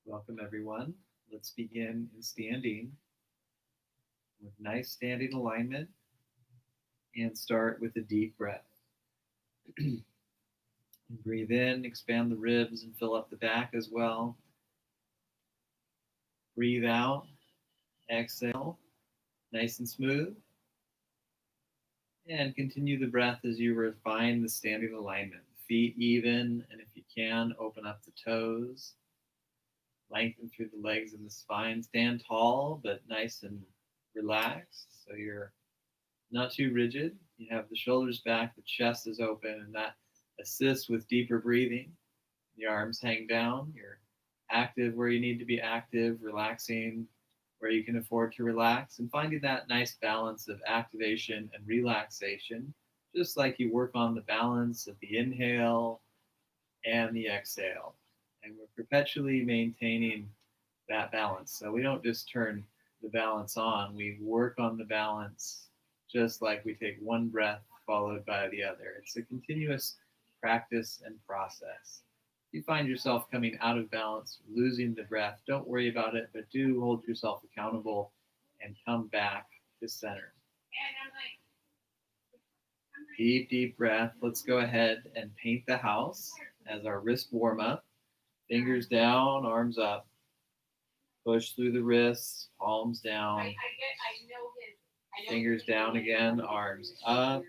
Welcome, everyone. Let's begin in standing with nice standing alignment and start with a deep breath. Breathe in, expand the ribs and fill up the back as well. Breathe out, exhale, nice and smooth. And continue the breath as you refine the standing alignment. Feet even, and if you can, open up the toes. Lengthen through the legs and the spine. Stand tall, but nice and relaxed. So you're not too rigid. You have the shoulders back, the chest is open, and that assists with deeper breathing. The arms hang down. You're active where you need to be active, relaxing where you can afford to relax, and finding that nice balance of activation and relaxation, just like you work on the balance of the inhale and the exhale. And we're perpetually maintaining that balance. So we don't just turn the balance on, we work on the balance just like we take one breath followed by the other. It's a continuous practice and process. If you find yourself coming out of balance, losing the breath, don't worry about it, but do hold yourself accountable and come back to center. Deep, deep breath. Let's go ahead and paint the house as our wrist warm up. Fingers down, arms up. Push through the wrists, palms down. Fingers down again, arms up.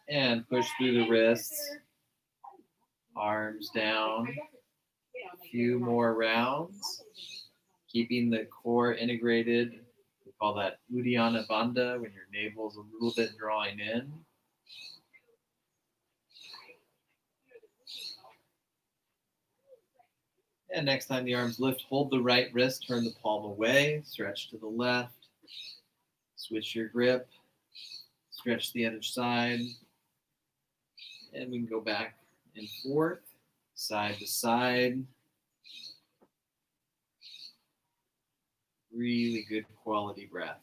And push through the wrists, arms down. A few more rounds. Keeping the core integrated. We call that Uddiyana Bandha, when your navel's a little bit drawing in. And next time the arms lift, hold the right wrist, turn the palm away, stretch to the left, switch your grip, stretch the other side, and we can go back and forth, side to side. Really good quality breath.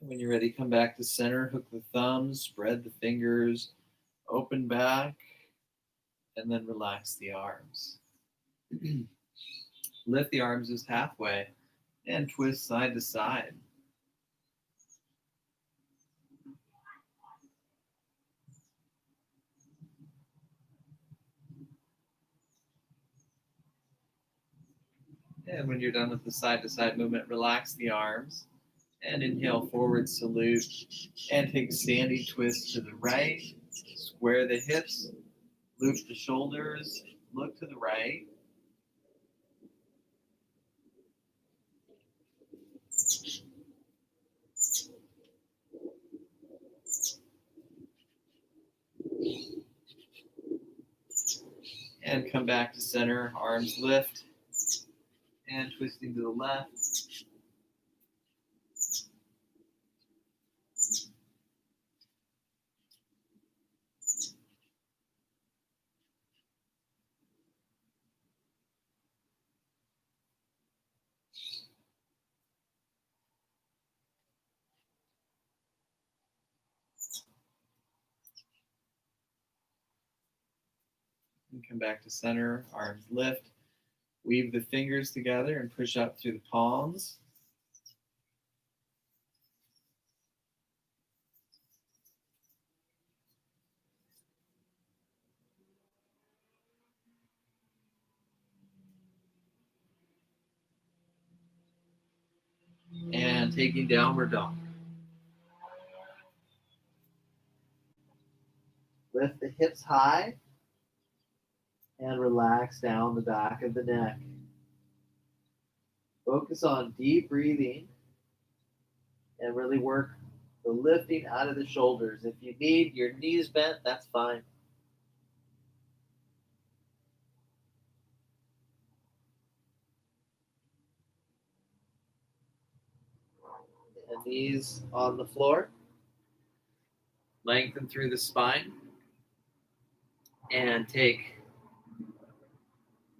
When you're ready, come back to center, hook the thumbs, spread the fingers, open back, and then relax the arms. Lift the arms just halfway and twist side to side. And when you're done with the side to side movement, relax the arms. And inhale, forward salute, and take a standing twist to the right. Square the hips, loop the shoulders, look to the right. And come back to center, arms lift, and twisting to the left. And come back to center, arms lift. Weave the fingers together and push up through the palms. And taking downward dog. Lift the hips high and relax down the back of the neck. Focus on deep breathing and really work the lifting out of the shoulders. If you need your knees bent, that's fine. And knees on the floor. Lengthen through the spine. And take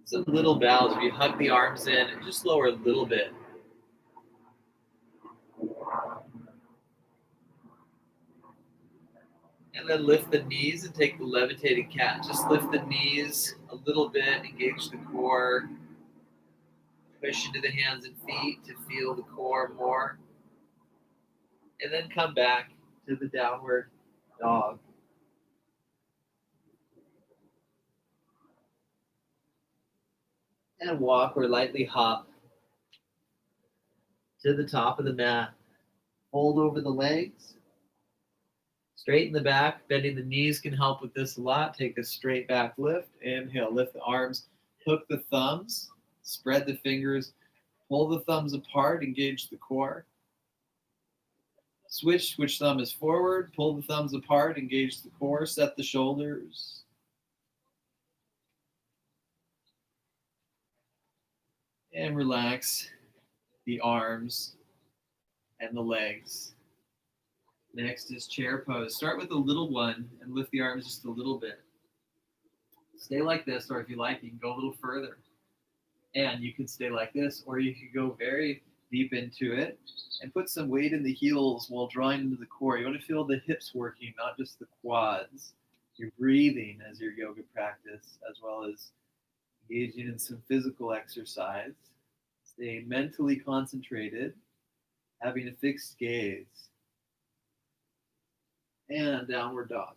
some little bows where you hug the arms in and just lower a little bit. And then lift the knees and take the levitating cat. Just lift the knees a little bit, engage the core, push into the hands and feet to feel the core more. And then come back to the downward dog. And walk or lightly hop to the top of the mat. Fold over the legs. Straighten the back. Bending the knees can help with this a lot. Take a straight back lift. Inhale, lift the arms. Hook the thumbs. Spread the fingers. Pull the thumbs apart. Engage the core. Switch thumb is forward. Pull the thumbs apart. Engage the core. Set the shoulders. And relax the arms and the legs. Next is chair pose. Start with a little one and lift the arms just a little bit. Stay like this, or if you like, you can go a little further. And you can stay like this, or you can go very deep into it and put some weight in the heels while drawing into the core. You want to feel the hips working, not just the quads. You're breathing as your yoga practice, as well as engaging in some physical exercise. Stay mentally concentrated, having a fixed gaze. And downward dog.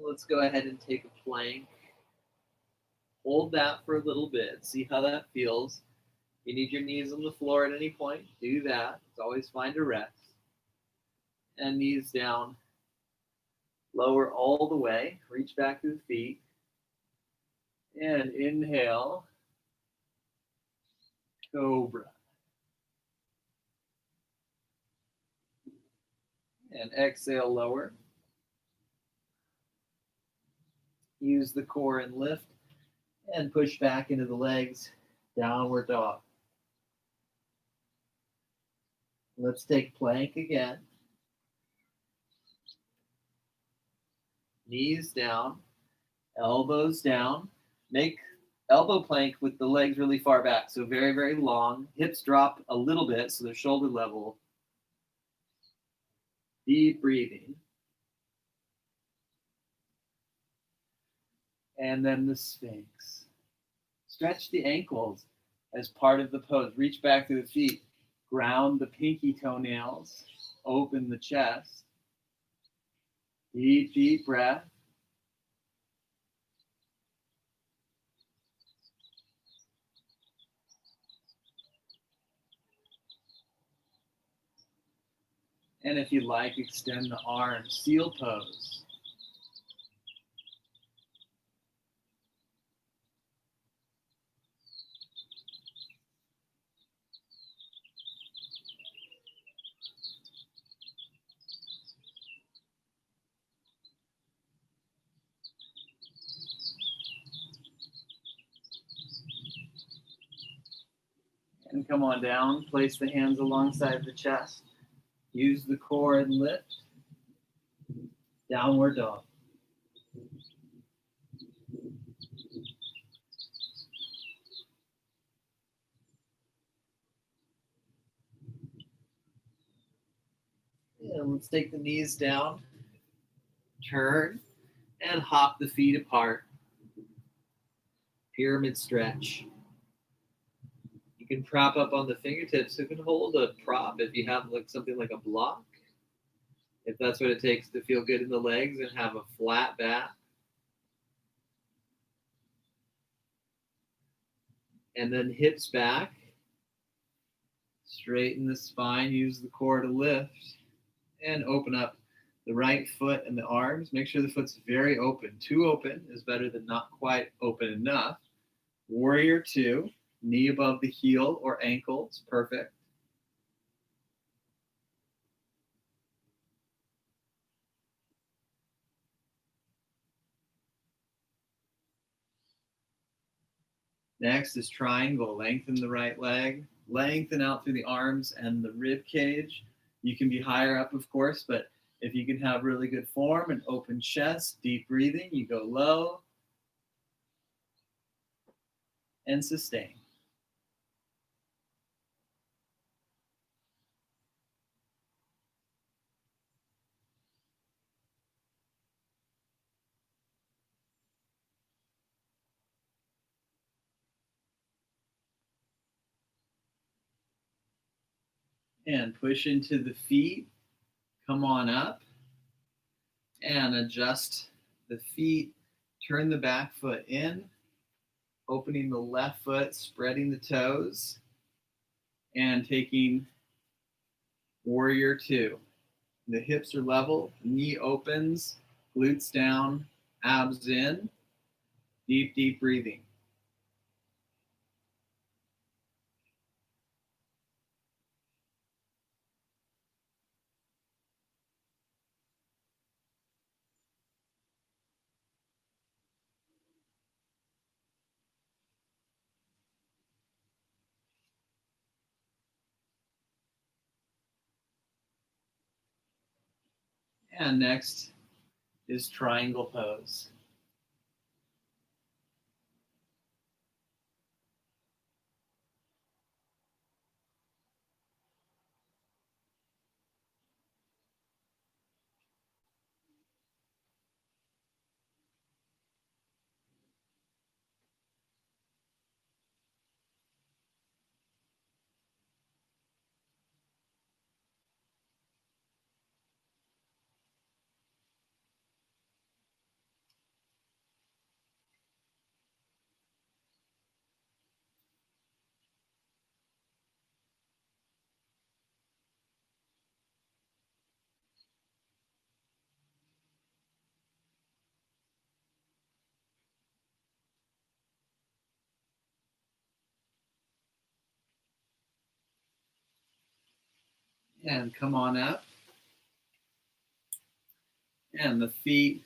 Let's go ahead and take a plank. Hold that for a little bit. See how that feels. If you need your knees on the floor at any point, do that. It's always fine to rest. And knees down. Lower all the way. Reach back to the feet. And inhale. Cobra. And exhale, lower. Use the core and lift. And push back into the legs. Downward dog. Let's take plank again. Knees down, elbows down. Make elbow plank with the legs really far back, so very, very long. Hips drop a little bit, so they're shoulder level. Deep breathing. And then the Sphinx. Stretch the ankles as part of the pose. Reach back to the feet. Ground the pinky toenails. Open the chest. Deep, deep breath. And if you like, extend the arms. Seal pose. And come on down. Place the hands alongside the chest. Use the core and lift. Downward dog. And let's take the knees down. Turn and hop the feet apart. Pyramid stretch. You can prop up on the fingertips. You can hold a prop if you have like something like a block. If that's what it takes to feel good in the legs and have a flat back. And then hips back. Straighten the spine, use the core to lift, and open up the right foot and the arms. Make sure the foot's very open. Too open is better than not quite open enough. Warrior two, knee above the heel or ankle. It's perfect. Next is triangle. Lengthen the right leg. Lengthen out through the arms and the rib cage. You can be higher up, of course, but if you can have really good form and open chest, deep breathing, you go low and sustain. And push into the feet. Come on up and adjust the feet. Turn the back foot in, opening the left foot, spreading the toes, and taking warrior two. The hips are level, knee opens, glutes down, abs in, deep, deep breathing. And next is triangle pose. And come on up. And the feet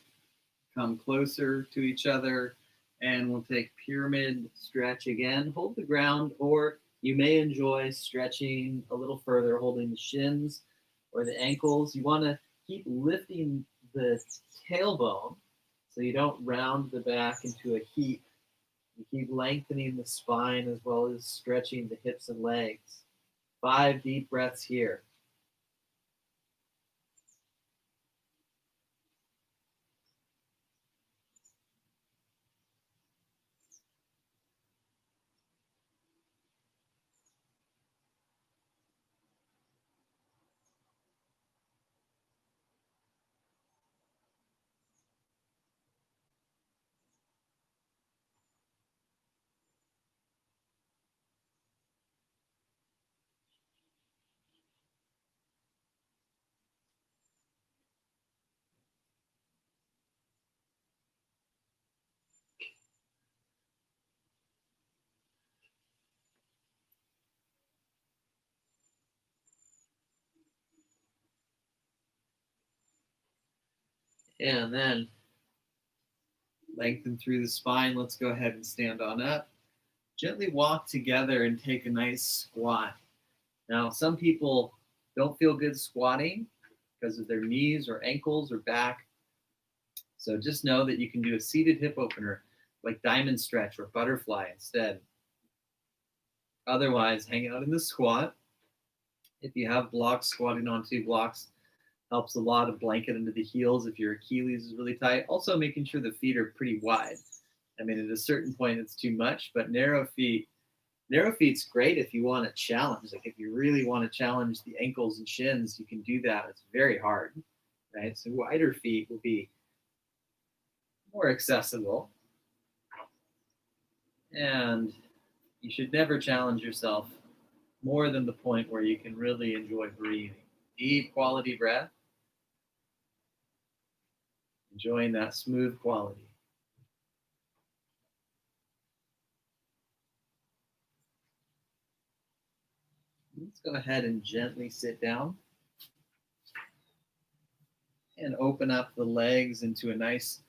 come closer to each other. And we'll take pyramid stretch again. Hold the ground, or you may enjoy stretching a little further, holding the shins or the ankles. You want to keep lifting the tailbone so you don't round the back into a heap. You keep lengthening the spine as well as stretching the hips and legs. 5 deep breaths here. And then lengthen through the spine. Let's go ahead and stand on up. Gently walk together and take a nice squat. Now, some people don't feel good squatting because of their knees or ankles or back. So just know that you can do a seated hip opener like diamond stretch or butterfly instead. Otherwise, hang out in the squat. If you have blocks, squatting on 2 blocks helps a lot. Of blanket under the heels if your Achilles is really tight. Also making sure the feet are pretty wide. I mean, at a certain point it's too much, but narrow feet's great if you want to challenge. Like if you really want to challenge the ankles and shins, you can do that. It's very hard, right? So wider feet will be more accessible. And you should never challenge yourself more than the point where you can really enjoy breathing. Deep quality breath, enjoying that smooth quality. Let's go ahead and gently sit down and open up the legs into a nice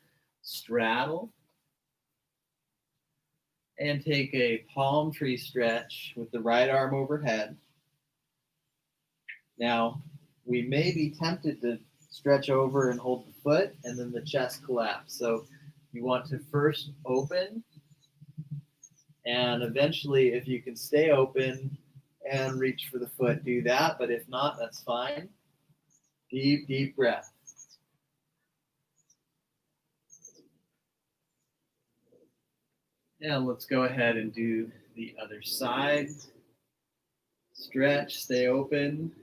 straddle. And take a palm tree stretch with the right arm overhead. Now, we may be tempted to stretch over and hold the foot and then the chest collapse. So you want to first open, and eventually, if you can stay open and reach for the foot, do that. But if not, that's fine. Deep, deep breath. And let's go ahead and do the other side. Stretch, stay open.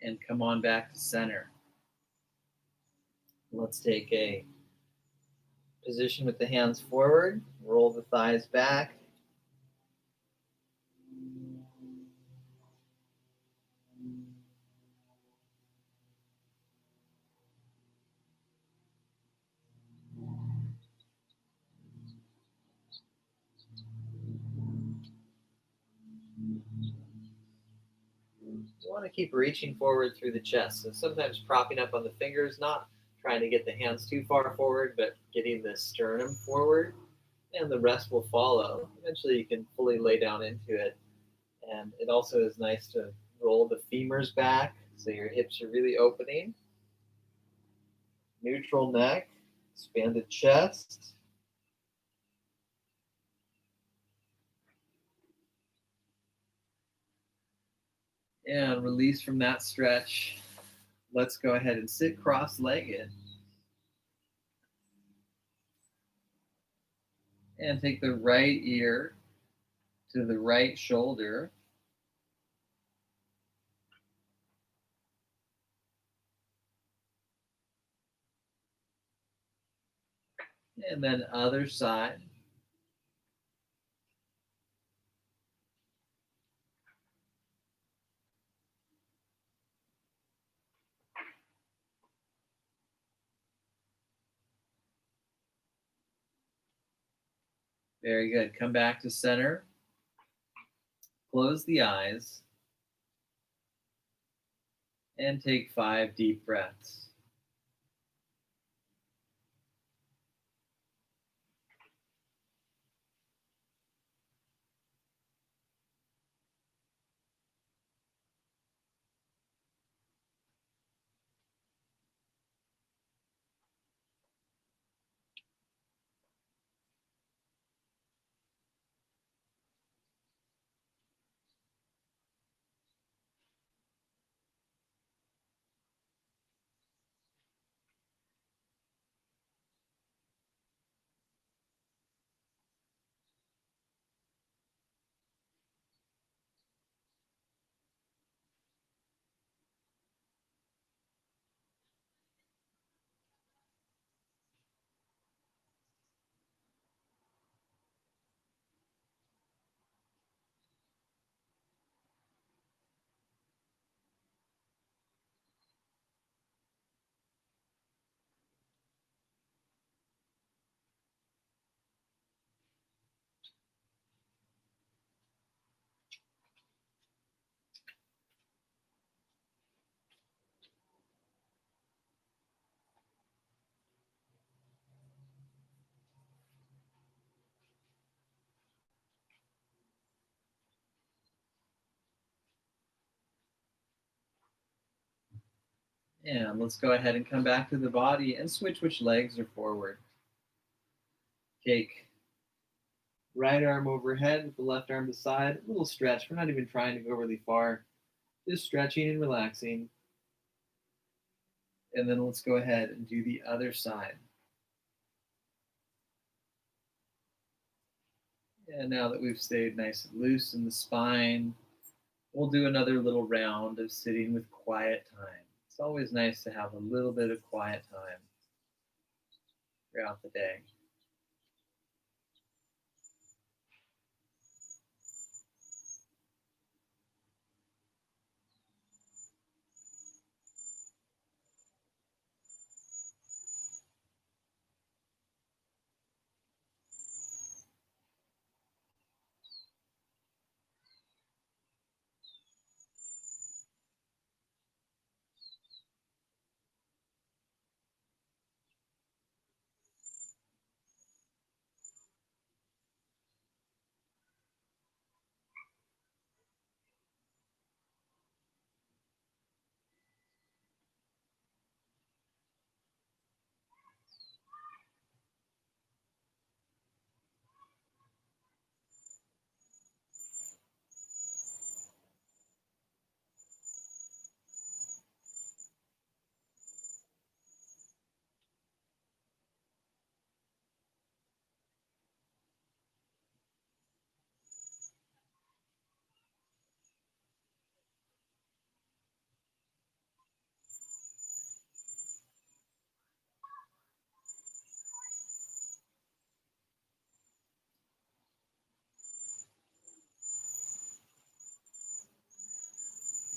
And come on back to center. Let's take a position with the hands forward, roll the thighs back. You want to keep reaching forward through the chest. So sometimes propping up on the fingers, not trying to get the hands too far forward, but getting the sternum forward, and the rest will follow. Eventually you can fully lay down into it. And it also is nice to roll the femurs back so your hips are really opening. Neutral neck, expanded chest. And release from that stretch. Let's go ahead and sit cross-legged. And take the right ear to the right shoulder. And then other side. Very good. Come back to center. Close the eyes. And take 5 deep breaths. And let's go ahead and come back to the body and switch which legs are forward. Take right arm overhead with the left arm beside. A little stretch. We're not even trying to go really far. Just stretching and relaxing. And then let's go ahead and do the other side. And now that we've stayed nice and loose in the spine, we'll do another little round of sitting with quiet time. It's always nice to have a little bit of quiet time throughout the day.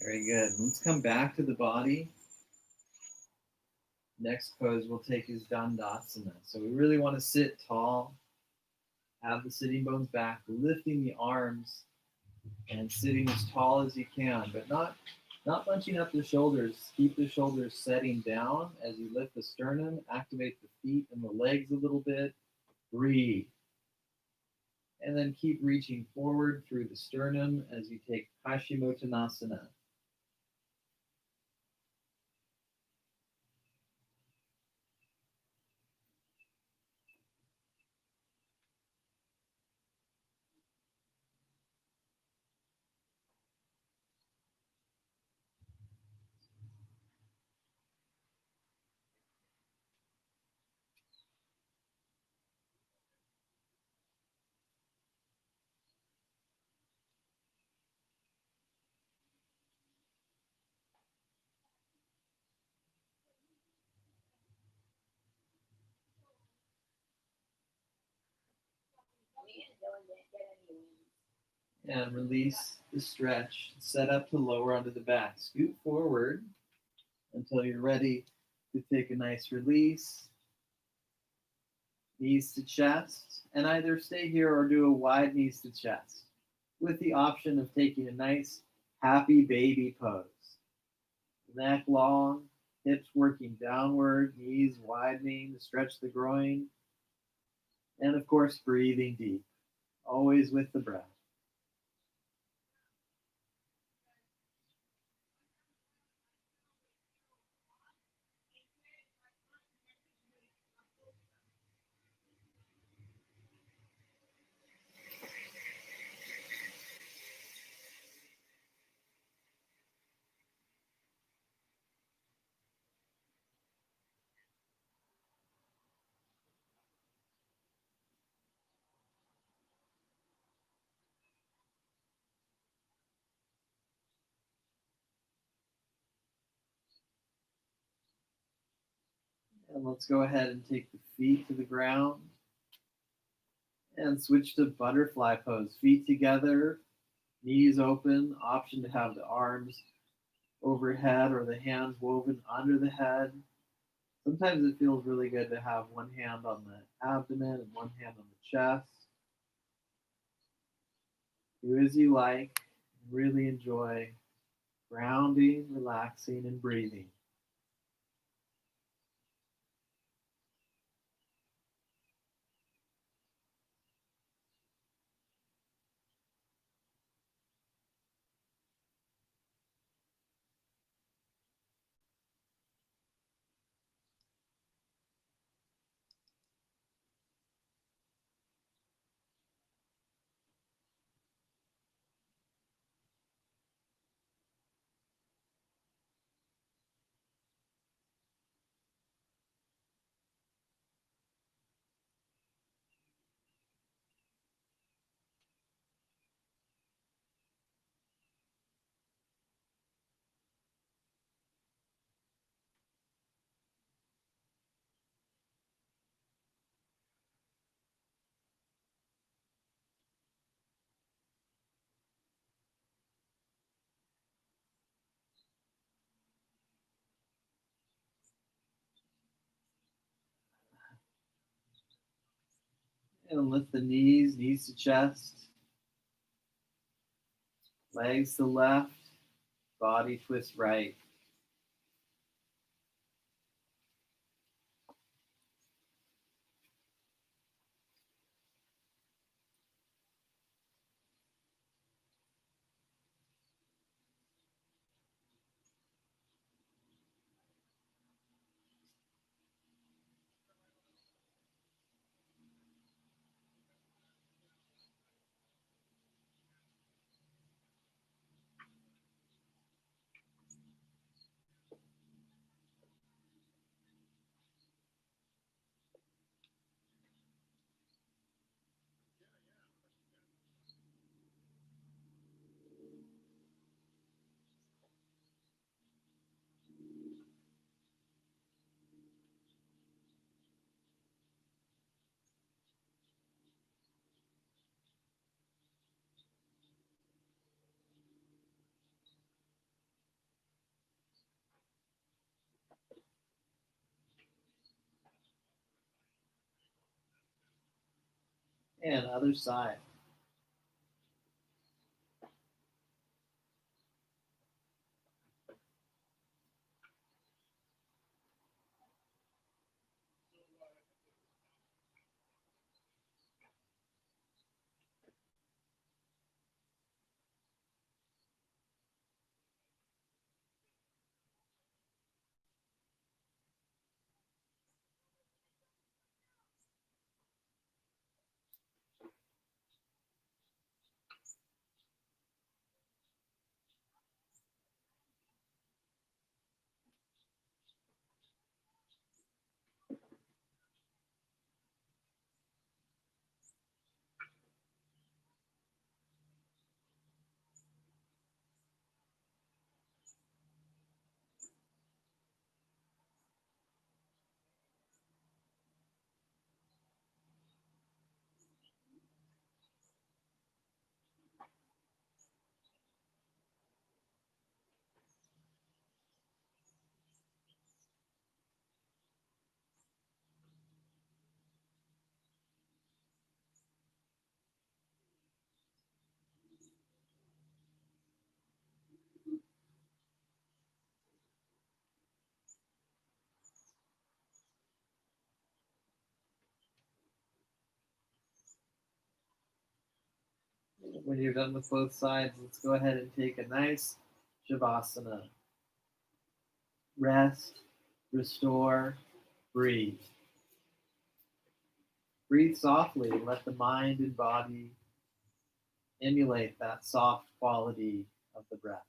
Very good. Let's come back to the body. Next pose we'll take is Dandasana. So we really want to sit tall, have the sitting bones back, lifting the arms and sitting as tall as you can, but not bunching up the shoulders. Keep the shoulders setting down as you lift the sternum, activate the feet and the legs a little bit. Breathe. And then keep reaching forward through the sternum as you take Paschimottanasana. And release the stretch. Set up to lower onto the back. Scoot forward until you're ready to take a nice release. Knees to chest, and either stay here or do a wide knees to chest with the option of taking a nice happy baby pose. Neck long, hips working downward, knees widening to stretch the groin, and of course, breathing deep, always with the breath. And let's go ahead and take the feet to the ground and switch to butterfly pose. Feet together, knees open, option to have the arms overhead or the hands woven under the head. Sometimes it feels really good to have one hand on the abdomen and one hand on the chest. Do as you like. Really enjoy grounding, relaxing, and breathing. And lift the knees to chest, legs to left, body twist right. And other side. When you're done with both sides, let's go ahead and take a nice Shavasana. Rest, restore, breathe. Breathe softly. Let the mind and body emulate that soft quality of the breath.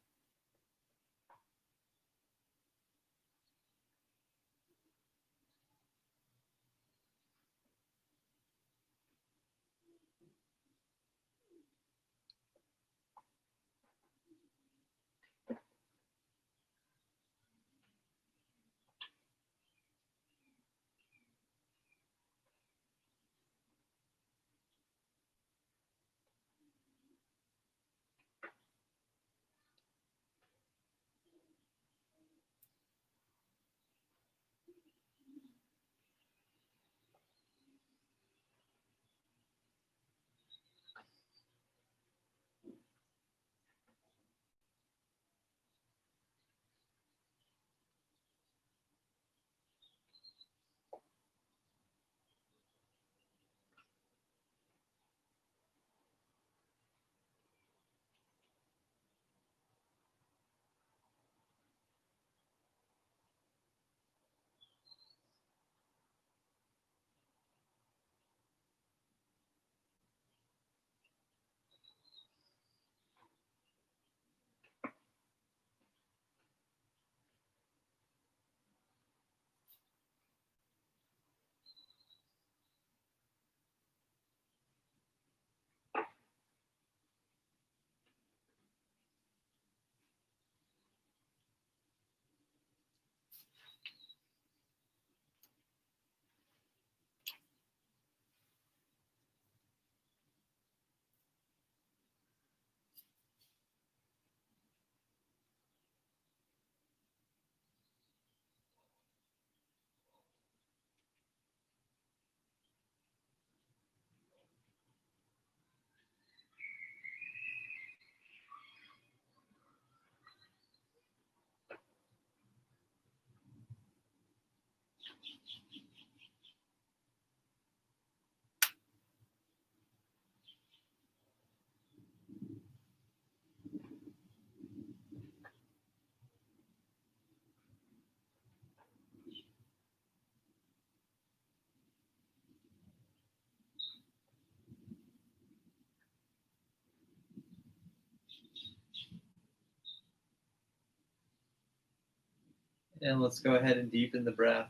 And let's go ahead and deepen the breath.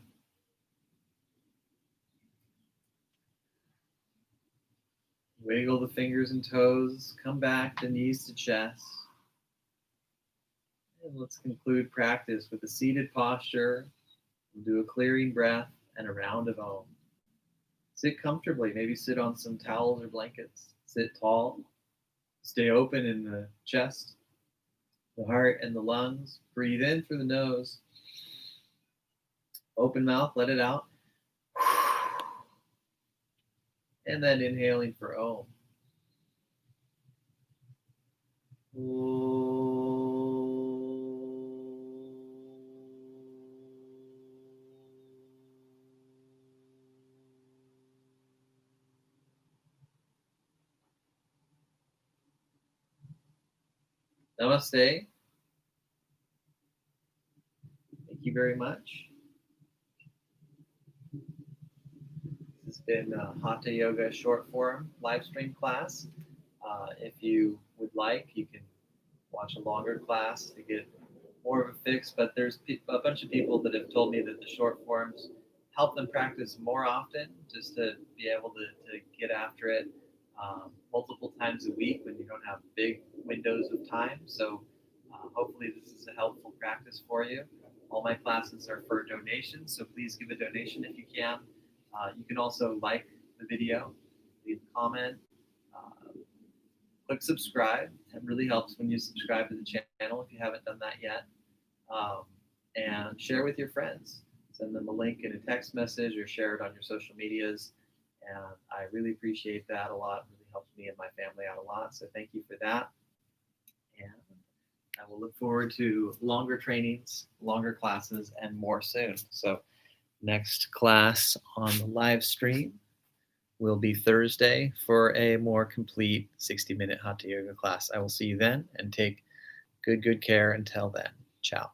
Wiggle the fingers and toes, come back to knees to chest. And let's conclude practice with a seated posture. We'll do a clearing breath and a round of Om. Sit comfortably, maybe sit on some towels or blankets. Sit tall, stay open in the chest, the heart, and the lungs. Breathe in through the nose. Open mouth, let it out. And then inhaling for Om. Namaste. Thank you very much. This has been Hatha Yoga short form live stream class. If you would like, you can watch a longer class to get more of a fix, but there's a bunch of people that have told me that the short forms help them practice more often, just to be able to get after it multiple times a week when you don't have big windows of time. So hopefully this is a helpful practice for you. All my classes are for donations, so please give a donation if you can. You can also like the video, leave a comment, click subscribe. It really helps when you subscribe to the channel if you haven't done that yet. And share with your friends. Send them a link in a text message or share it on your social medias. And I really appreciate that a lot. It really helps me and my family out a lot. So thank you for that. And I will look forward to longer trainings, longer classes, and more soon. So next class on the live stream will be Thursday for a more complete 60-minute Hatha Yoga class. I will see you then, and take good care until then. Ciao.